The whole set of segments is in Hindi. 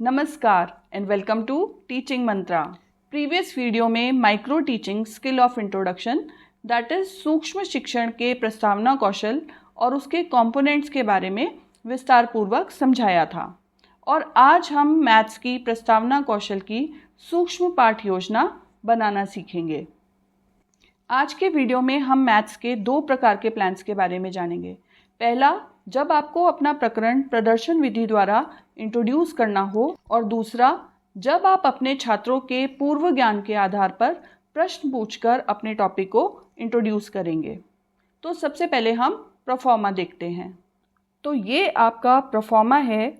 नमस्कार and welcome to teaching mantra. Previous video में micro teaching skill of introduction that is सूक्ष्म शिक्षण के प्रस्तावना कौशल और उसके कंपोनेंट्स के बारे में विस्तार पूर्वक समझाया था और आज हम मैथ्स की प्रस्तावना कौशल की सूक्ष्म पाठ योजना बनाना सीखेंगे। आज के वीडियो में हम मैथ्स के दो प्रकार के प्लान्स के बारे में जानेंगे। पहला, जब आपको अपना प्रकरण प्रदर्शन विधि द्वारा इंट्रोड्यूस करना हो, और दूसरा, जब आप अपने छात्रों के पूर्व ज्ञान के आधार पर प्रश्न पूछकर अपने टॉपिक को इंट्रोड्यूस करेंगे। तो सबसे पहले हम प्रोफॉर्मा देखते हैं। तो ये आपका प्रोफॉर्मा है।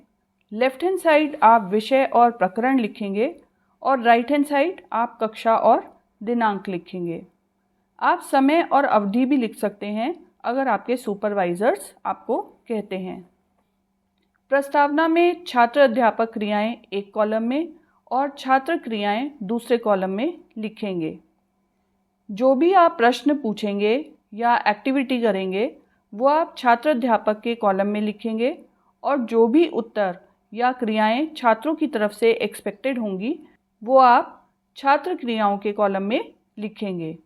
लेफ्ट हैंड साइड आप विषय और प्रकरण लिखेंगे और राइट हैंड साइड आप कक्षा और दिनांक लिखेंगे। आप समय और अवधि भी लिख सकते हैं अगर आपके सुपरवाइजर्स आपको कहते हैं। प्रस्तावना में छात्र अध्यापक क्रियाएं एक कॉलम में और छात्र क्रियाएं दूसरे कॉलम में लिखेंगे। जो भी आप प्रश्न पूछेंगे या एक्टिविटी करेंगे वो आप छात्र अध्यापक के कॉलम में लिखेंगे और जो भी उत्तर या क्रियाएं छात्रों की तरफ से एक्सपेक्टेड होंगी वो आप छात्र क्रियाओं के कॉलम में लिखेंगे।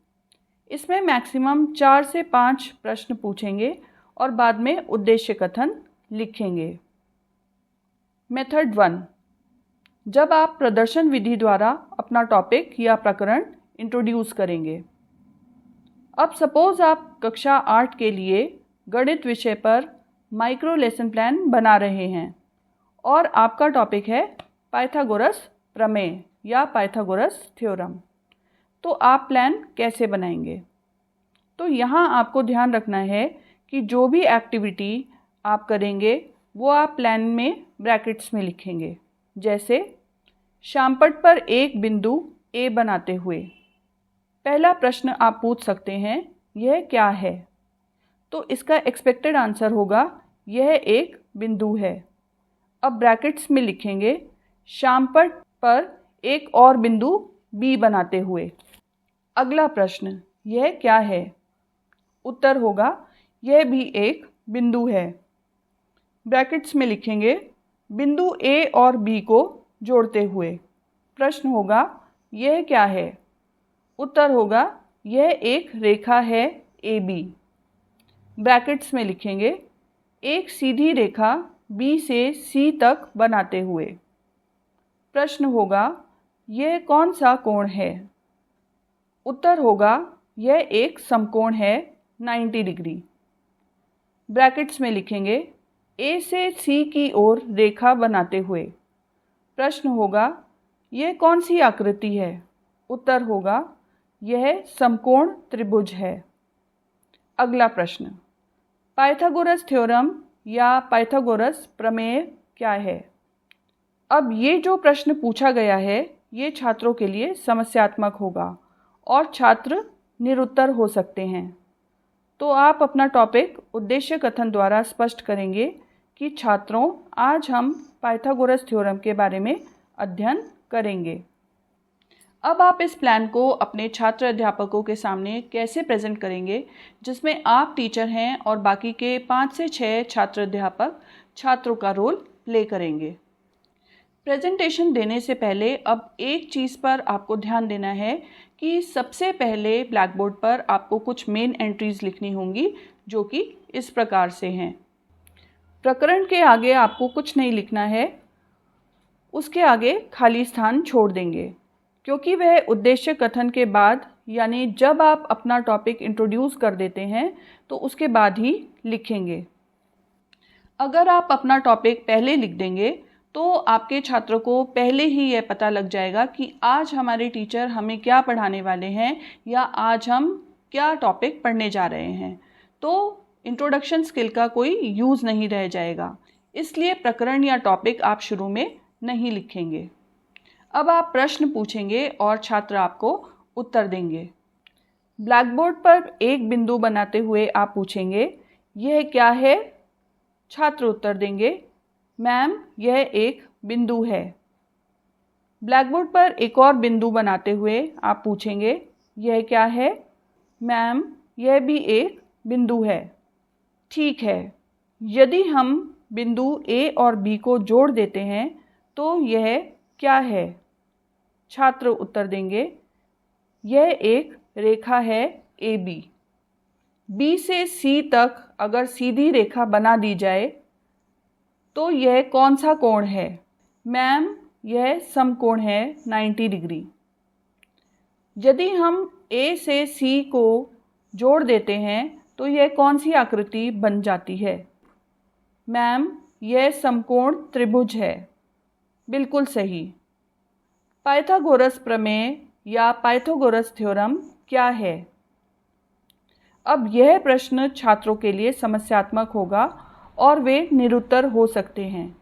इसमें मैक्सिमम 4 से 5 प्रश्न पूछेंगे और बाद में उद्देश्य कथन लिखेंगे। मेथड 1, जब आप प्रदर्शन विधि द्वारा अपना टॉपिक या प्रकरण इंट्रोड्यूस करेंगे। अब सपोज आप कक्षा 8 के लिए गणित विषय पर माइक्रो लेसन प्लान बना रहे हैं और आपका टॉपिक है पाइथागोरस प्रमेय या पाइथागोरस थ्योरम। तो आप प्लान कैसे बनाएंगे? तो यहाँ आपको ध्यान रखना है कि जो भी एक्टिविटी आप करेंगे वो आप प्लान में ब्रैकेट्स में लिखेंगे। जैसे शामपट पर एक बिंदु ए बनाते हुए पहला प्रश्न आप पूछ सकते हैं, यह क्या है? तो इसका एक्सपेक्टेड आंसर होगा यह एक बिंदु है। अब ब्रैकेट्स में लिखेंगे शामपट पर एक और बिंदु बी बनाते हुए। अगला प्रश्न, यह क्या है? उत्तर होगा यह भी एक बिंदु है। ब्रैकेट्स में लिखेंगे बिंदु ए और बी को जोड़ते हुए। प्रश्न होगा यह क्या है? उत्तर होगा यह एक रेखा है ए बी। ब्रैकेट्स में लिखेंगे एक सीधी रेखा बी से सी तक बनाते हुए। प्रश्न होगा यह कौन सा कोण है? उत्तर होगा यह एक समकोण है 90 डिग्री। ब्रैकेट्स में लिखेंगे ए से सी की ओर रेखा बनाते हुए। प्रश्न होगा यह कौन सी आकृति है? उत्तर होगा यह समकोण त्रिभुज है। अगला प्रश्न, पाइथागोरस थ्योरम या पाइथागोरस प्रमेय क्या है? अब ये जो प्रश्न पूछा गया है ये छात्रों के लिए समस्यात्मक होगा और छात्र निरुत्तर हो सकते हैं। तो आप अपना टॉपिक उद्देश्य कथन द्वारा स्पष्ट करेंगे कि छात्रों, आज हम पाइथागोरस थ्योरम के बारे में अध्ययन करेंगे। अब आप इस प्लान को अपने छात्र अध्यापकों के सामने कैसे प्रेजेंट करेंगे, जिसमें आप टीचर हैं और बाकी के 5 से 6 छात्र अध्यापक छात्रों का रोल प्ले करेंगे। प्रेजेंटेशन देने से पहले अब एक चीज़ पर आपको ध्यान देना है कि सबसे पहले ब्लैक बोर्ड पर आपको कुछ मेन एंट्रीज लिखनी होंगी जो कि इस प्रकार से हैं। प्रकरण के आगे आपको कुछ नहीं लिखना है, उसके आगे खाली स्थान छोड़ देंगे क्योंकि वह उद्देश्य कथन के बाद, यानी जब आप अपना टॉपिक इंट्रोड्यूस कर देते हैं तो उसके बाद ही लिखेंगे। अगर आप अपना टॉपिक पहले लिख देंगे तो आपके छात्रों को पहले ही यह पता लग जाएगा कि आज हमारे टीचर हमें क्या पढ़ाने वाले हैं या आज हम क्या टॉपिक पढ़ने जा रहे हैं। तो इंट्रोडक्शन स्किल का कोई यूज़ नहीं रह जाएगा, इसलिए प्रकरण या टॉपिक आप शुरू में नहीं लिखेंगे। अब आप प्रश्न पूछेंगे और छात्र आपको उत्तर देंगे। ब्लैक बोर्ड पर एक बिंदु बनाते हुए आप पूछेंगे यह क्या है? छात्र उत्तर देंगे मैम यह एक बिंदु है। ब्लैक बोर्ड पर एक और बिंदु बनाते हुए आप पूछेंगे यह क्या है? मैम यह भी एक बिंदु है। ठीक है, यदि हम बिंदु ए और बी को जोड़ देते हैं तो यह क्या है? छात्र उत्तर देंगे, यह एक रेखा है AB। B से C तक अगर सीधी रेखा बना दी जाए तो यह कौन सा कोण है? मैम, यह समकोण है 90 डिग्री। यदि हम A से C को जोड़ देते हैं तो यह कौन सी आकृति बन जाती है? मैम, यह समकोण त्रिभुज है। बिल्कुल सही। पाइथागोरस प्रमेय या पाइथागोरस थ्योरम क्या है? अब यह प्रश्न छात्रों के लिए समस्यात्मक होगा और वे निरुत्तर हो सकते हैं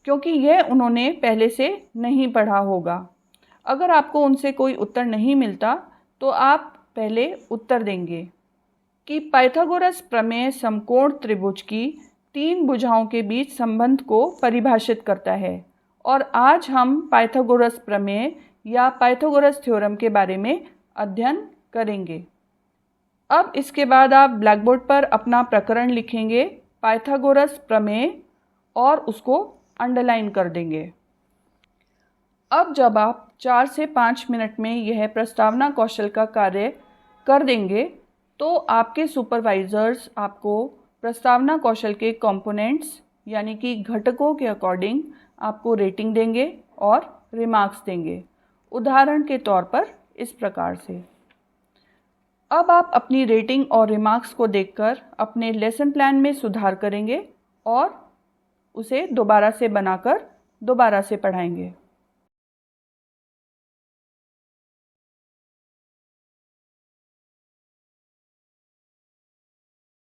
क्योंकि यह उन्होंने पहले से नहीं पढ़ा होगा। अगर आपको उनसे कोई उत्तर नहीं मिलता तो आप पहले उत्तर देंगे कि पाइथागोरस प्रमेय समकोण त्रिभुज की 3 भुजाओं के बीच संबंध को परिभाषित करता है और आज हम पाइथागोरस प्रमेय या पाइथागोरस थ्योरम के बारे में अध्ययन करेंगे। अब इसके बाद आप ब्लैक बोर्ड पर अपना प्रकरण लिखेंगे पाइथागोरस प्रमेय और उसको अंडरलाइन कर देंगे। अब जब आप 4 से 5 मिनट में यह प्रस्तावना कौशल का कार्य कर देंगे तो आपके सुपरवाइजर्स आपको प्रस्तावना कौशल के कंपोनेंट्स यानी कि घटकों के अकॉर्डिंग आपको रेटिंग देंगे और रिमार्क्स देंगे। उदाहरण के तौर पर इस प्रकार से। अब आप अपनी रेटिंग और रिमार्क्स को देखकर अपने लेसन प्लान में सुधार करेंगे और उसे दोबारा से बनाकर दोबारा से पढ़ाएंगे।